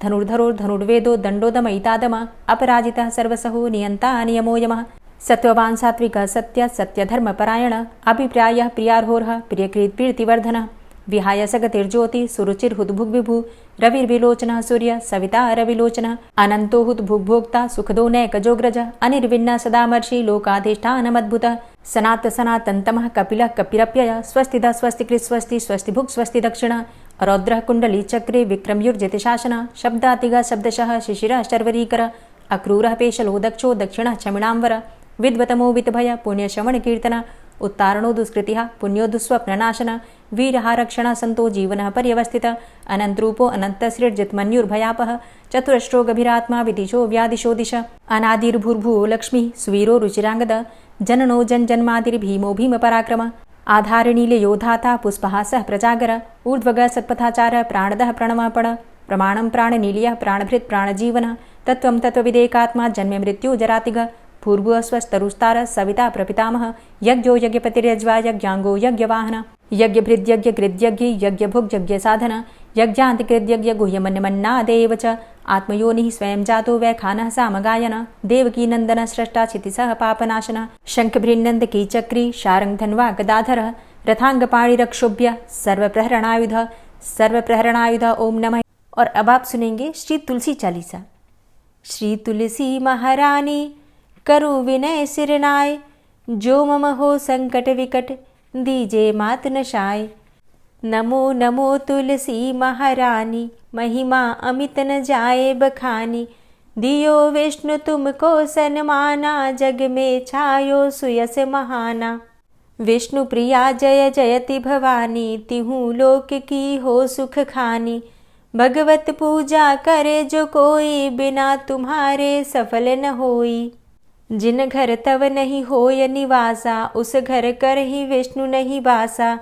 धनुर्धरो धनुर्वेदो दण्डोदमयितादम अपराजितः सर्वसहो नियन्ता नियमो यमः सत्त्ववान् सात्विकः सत्य सत्यधर्मपरायण अभिप्रायः प्रियार्होर्ह प्रियकृत्प्रीतिवर्धनः विहाय सगतिर्ज्योति सुरुचिर्हुद्भुग्विभु रविर्विलोचनः सूर्य सविता रविलोचनः अनन्तो हुद्भुग्भोक्ता सुखदो नैकजोग्रज अनिर्विण्ण सदामर्षि लोकाधिष्ठानमद्भुतः सनात सनातन्तमः कपिलः कपिरप्ययः स्वस्तिदा स्वस्तिकृत् स्वस्ति स्वस्तिभुक् स्वस्ति दक्षिणः रौद्रः कुण्डली चक्रे विक्रमयुर्जितशासनः शब्दातिगः शब्दशः शिशिरः शर्वरीकरः अक्रूरः पेशलो दक्षो दक्षिणः क्षमिणाम्बर विद्वतमो वितभय पुण्यश्रवणकीर्तन उत्तारणो दुष्कृतिः पुण्यो दुःस्वप्ननाशन वीरः रक्षणः सन्तो जीवनः पर्यवस्थितः अनन्तरूपो अनन्तसृर्जितमन्युर्भयापः चतुरश्रो गभीरात्मा विदिशो व्यादिशो दिश अनादिर्भूर्भुवो लक्ष्मीः सुवीरो रुचिराङ्गद जननो जन्मादिर्भीमो भीमपराक्रम आधारनीलयोधाता पुष्पहासः प्रजागर ऊर्ध्वगः सत्पथाचारः प्राणदः प्रणमपण प्रमाणं प्राणनीलयः प्राणभृत् प्राणजीवनः तत्त्वं तत्त्वविदेकात्मा जन्ममृत्यु जरातिगः पूर्वस्वस्तरुस्तारः सविता प्रपितामह यज्ञो यज्ञपतिर्यज्वा यज्ञाङ्गो यज्ञवाहन यज्ञभृद्यज्ञकृद्यज्ञ यज्ञभुग्यज्ञसाधन यज्ञान्तिकृद्यज्ञ गुह्यमन्यमन्नादेव च आत्मयोनिः स्वयं जातो वैखानः सामगायन देवकीनन्दन स्रष्टा क्षितिसः पापनाशन शङ्खभृन्नन्दकी चक्री शारङ्गधन्वा गदाधरः रथाङ्गपाणिरक्षोभ्य सर्वप्रहरणायुध ओम नमः। और अब आप सुनेंगे श्री तुलसी चालीसा। श्री तुलसी महारानी करो विनय सिरनाय, जो मम हो संकट विकट दीजे मात नशाय। नमो नमो तुलसी महारानी, महिमा अमित न जाए बखानी। दियो विष्णु तुमको सन्माना, जग में छायो सुयस महाना। विष्णु प्रिया जय जयति भवानी, तिहु लोक की हो सुख खानी। भगवत पूजा करे जो कोई, बिना तुम्हारे सफल न होई। जिन घर तव नहीं होय निवासा, उस घर कर ही विष्णु नहीं बासा।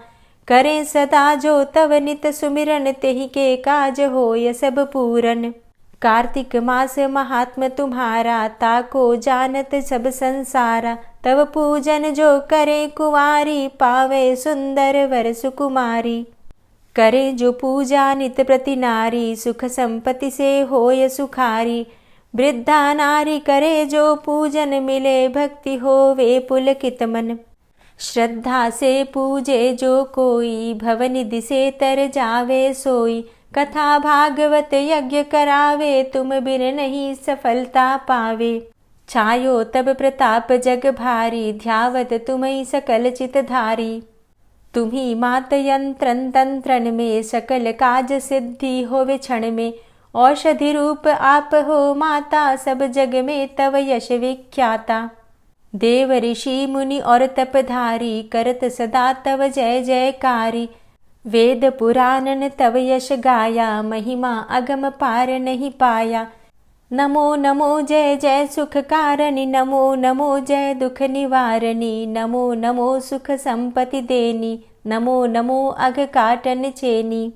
करें सदा जो तव नित सुमिरन, तेहि के काज होय सब पूरन। कार्तिक मास महात्म तुम्हारा, ताको जानत सब संसारा। तव पूजन जो करे कुंवारी, पावे सुंदर वर सुकुमारी। करे जो पूजा नित प्रति नारी, सुख संपत्ति से होय सुखारी। वृद्धा नारी करे जो पूजन, मिले भक्ति होवे पुलकित मन। श्रद्धा से पूजे जो कोई, भवनिधि से तर जावे सोई। कथा भागवत यज्ञ करावे, तुम बिन नहीं सफलता पावे। छायो तब प्रताप जग भारी, ध्यावत तुम्हि सकल चित धारी। तुम्ही मात यंत्रन तंत्रन में, सकल काज सिद्धि होवे क्षण में। औषधि रूप आप हो माता, सब जग में तव यश विख्याता। देव ऋषि मुनि और तपधारी, करत सदा तव जय जयकारी। वेद पुराणन तव यश गाया, महिमा अगम पार नहीं पाया। नमो नमो जय जय सुख कारणी, नमो नमो जय दुख निवारणी। नमो नमो सुख संपत्ति देनी, नमो नमो अघ काटन चेनी।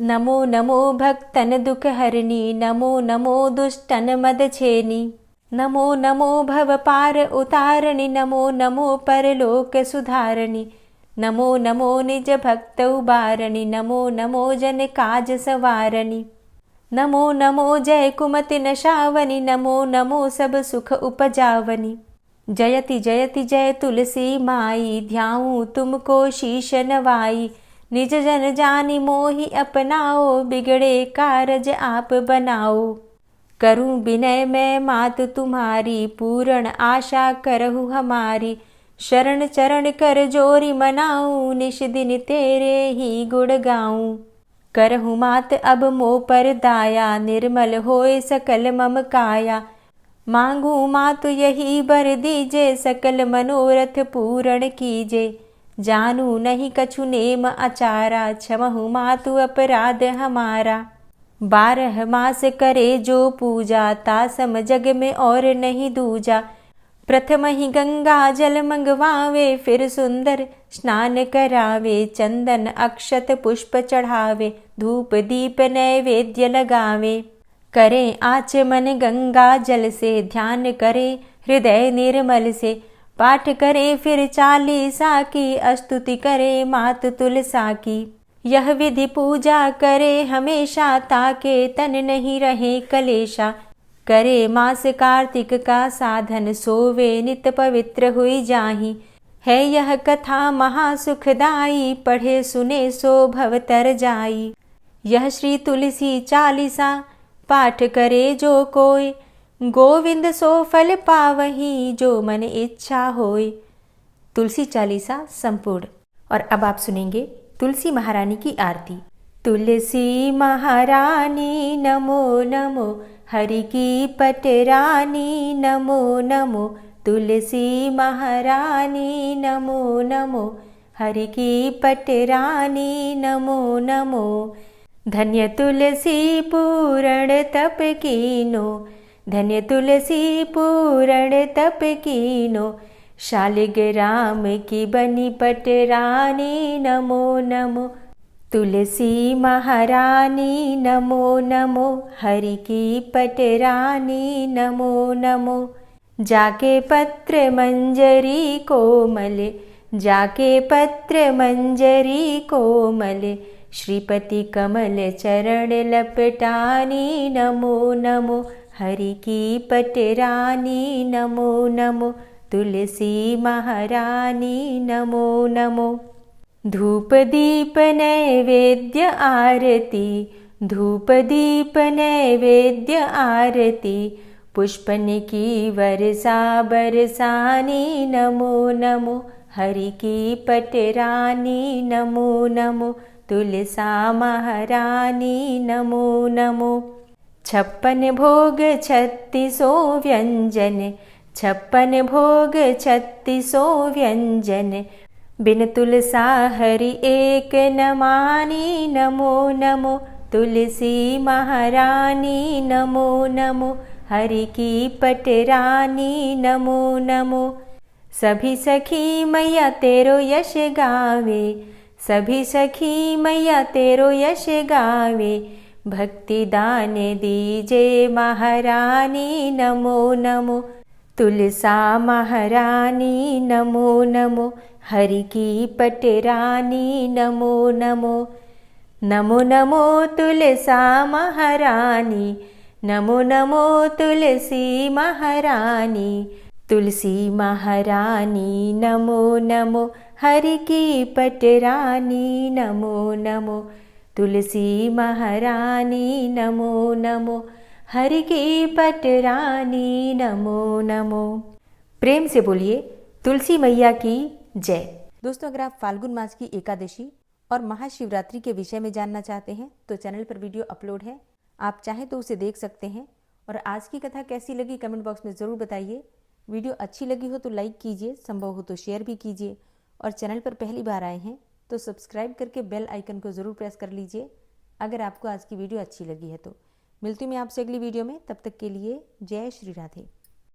नमो नमो भक्तन दुख हरणी, नमो नमो दुष्टन मद छेनी। नमो नमो भव पार उतारणी, नमो नमो परलोक सुधारणी। नमो नमो निज भक्त उबारणी, नमो नमो जन काज सवारणी। नमो नमो जय कुमति नशावनी, नमो नमो सब सुख उपजावनी। जयति जयति जय तुलसी माई, ध्याऊं तुमको शीश नवाई। निज जन जानि मोहि अपनाओ, बिगड़े कारज आप बनाओ। करूं विनय मैं मात तुम्हारी, पूर्ण आशा करहु हमारी। शरण चरण कर जोरी मनाऊं, निश दिन तेरे ही गुण गाऊं। करहु मात अब मोह पर दाया, निर्मल होए सकल मम काया। मांगू मातु यही बर दीजे, सकल मनोरथ पूर्ण कीजे। जानू नहीं कछु नेम आचारा, क्षमहु मातु अपराध हमारा। 12 मास करे जो पूजा, तासम जग में और नहीं दूजा। प्रथम ही गंगा जल मंगवावे, फिर सुंदर स्नान करावे। चंदन अक्षत पुष्प चढ़ावे, धूप दीप नैवेद्य लगावे। करें आचमन गंगा जल से, ध्यान करे हृदय निर्मल से। पाठ करे फिर चालीसा की, स्तुति करे मात तुलसा की। यह विधि पूजा करे हमेशा, ताके तन नहीं रहे कलेशा। करे मास कार्तिक का साधन, सोवे नित पवित्र हुई जाहि। है यह कथा महासुखदाई, पढ़े सुने सो भव तर जाई। यह श्री तुलसी चालीसा, पाठ करे जो कोय। गोविंद सो फल पावही, जो मन इच्छा होय। तुलसी चालीसा संपूर्ण। और अब आप सुनेंगे तुलसी महारानी की आरती। तुलसी महारानी नमो नमो, हरि की पटरानी नमो नमो। तुलसी महारानी नमो नमो, हरि की पटरानी नमो नमो। धन्य तुलसी पूर्ण तप कीनो, धन्य तुलसी पूर्ण तप कीनो। शालिग्राम की बनी पटरानी नमो नमो। तुलसी महारानी नमो नमो, हरि की पटरानी नमो नमो। जाके पत्र मंजरी कोमल, जाके पत्र मंजरी कोमल। श्रीपति कमल चरण लपटानी नमो नमो, हरि की पटरानी नमो नमो। तुलसी महारानी नमो नमो। धूप दीप नैवेद्य आरती, धूप दीप नैवेद्य आरती। पुष्पन की वर्षा बरसानी नमो नमो, हरि की पटरानी नमो नमो। तुलसा महारानी नमो नमो। 56 भोग 36 व्यंजन, 56 भोग 36 व्यंजन। बिन तुलसा हरि एक न मानी नमो नमो। तुलसी महारानी नमो नमो, हरि की पटरानी नमो नमो। सभी सखी मैया तेरो यश गावे, सभी सखी मैया तेरो यश गावे। भक्ति दान दीजे महारानी नमो नमो। तुलसा महारानी नमो नमो, हरि की पटरानी नमो नमो। नमो नमो तुलसा महारानी, नमो नमो तुलसी महारानी। तुलसी महारानी नमो नमो, हरि की पटरानी नमो नमो। तुलसी महारानी नमो नमो, हरि की पटरानी नमो नमो। प्रेम से बोलिए तुलसी मैया की जय। दोस्तों, अगर आप फाल्गुन मास की एकादशी और महाशिवरात्रि के विषय में जानना चाहते हैं तो चैनल पर वीडियो अपलोड है, आप चाहें तो उसे देख सकते हैं। और आज की कथा कैसी लगी कमेंट बॉक्स में ज़रूर बताइए। वीडियो अच्छी लगी हो तो लाइक कीजिए, संभव हो तो शेयर भी कीजिए। और चैनल पर पहली बार आए हैं तो सब्सक्राइब करके बेल आइकन को ज़रूर प्रेस कर लीजिए अगर आपको आज की वीडियो अच्छी लगी है तो। मिलती हूँ मैं आपसे अगली वीडियो में, तब तक के लिए जय श्री राधे।